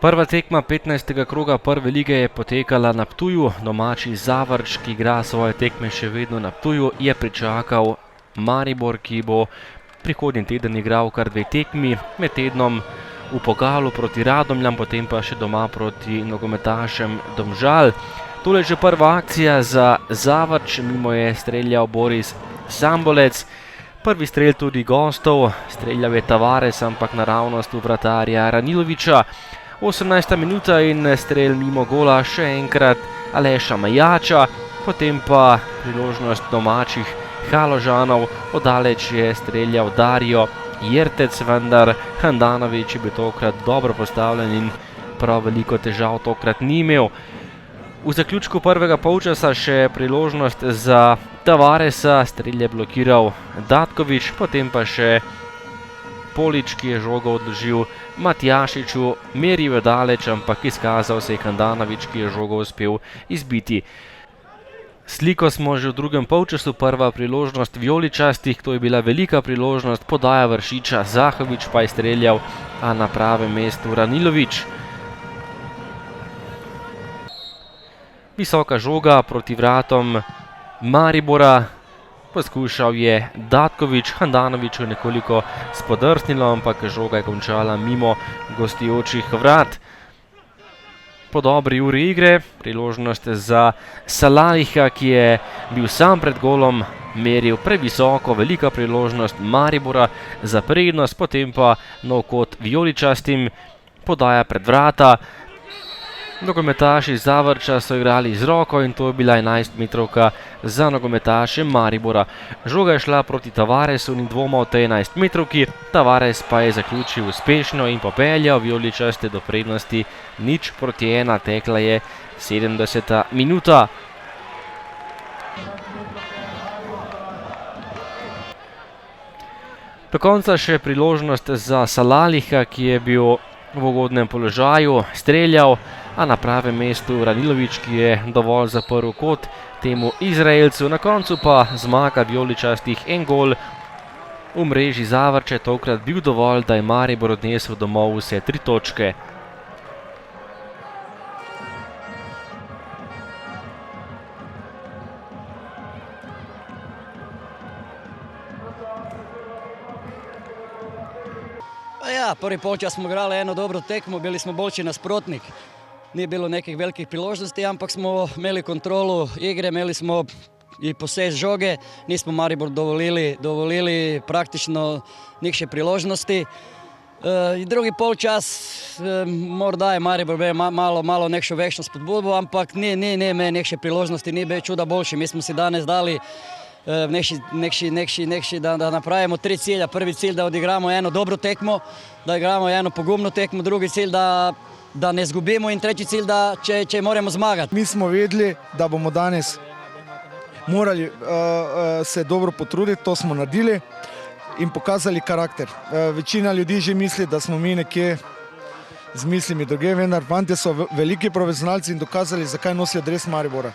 Prva tekma 15. kroga prve lige je potekala na Ptuju. Domači Zavrč, ki igra svoje tekme še vedno na Ptuju, je pričakal Maribor, ki bo prihodnji teden igral kar dve tekmi, med tednom v pokalu proti Radomljam, potem pa še doma proti nogometašem Domžal. Tole je že prva akcija za Zavrč, mimo je streljal Boris Sambolec. Prvi strel tudi gostov, streljal je Tavares, ampak naravnost v vratarja Raniloviča. 18. minuta in strel mimo gola še enkrat Aleša Majača, potem pa priložnost domačih Haložanov, oddaleč je streljal Dario Jertec, vendar Handanović je bil tokrat dobro postavljen in prav veliko težav tokrat ni imel. V zaključku prvega polčasa še priložnost za Tavaresa, strel je blokiral Datković, potem pa še Polič, ki je žogo odložil Matjašiču, meril je daleč, ampak izkazal se je Handanović, ki je žogo uspel izbiti. Sliko smo že v drugem polčasu, prva priložnost vijoličastih, to je bila velika priložnost, podaja Vršiča, Zahović pa je streljal, a na pravem mestu Ranilović. Visoka žoga proti vratom Maribora, poskušal je Datković, Handanoviću je nekoliko spodrsnilo, ampak žoga je končala mimo gostujočih vrat. Po dobri uri igre, priložnost za Salaliha, ki je bil sam pred golom, meril previsoko, velika priložnost Maribora za prednost, potem pa nov kot vijoličastim, podaja pred vrata. Nogometaši Zavrča so igrali z roko in to je bila 11-metrovka za nogometaše Maribora. Žoga je šla proti Tavaresu in dvoma v tej 11-metrovki, Tavares pa je zaključil uspešno in popeljal vijoličaste do prednosti 0:1, tekla je 70. minuta. Do konca še priložnost za Salaliha, ki je bil v ugodnem položaju, streljal, a na pravem mestu Ranilović, ki je dovolj zaprl kot temu Izraelcu. Na koncu pa zmaga vijoličastih, en gol v mreži Zavrča je tokrat bil dovolj, da je Maribor odnesel domov vse 3 točke. Ja, prvi polčas smo igrali eno dobro tekmo, bili smo boljši nasprotnik. Ni bilo nekih velikih priložnosti, ampak smo imeli kontrolu igre, imeli smo i posest žoge, nismo Maribor dovolili praktično nikše priložnosti. I drugi polčas morda je Maribor malo nekšo vekšno spodbudo, ampak ni me nekše priložnosti, ni be čuda boljši. Mi smo si danes dali nekši da napravimo 3 cilja. Prvi cilj da odigramo eno dobro tekmo, da igramo eno pogumno tekmo, drugi cilj da ne zgubimo in treći cilj da če moramo zmagati. Mi smo vedeli, da bomo danes morali se dobro potruditi, to smo naredili in pokazali karakter. Večina ljudi že misli, da smo mi nekje z mislimi druge, vendar fantje so veliki profesionalci in dokazali, zakaj nosijo dres Maribora.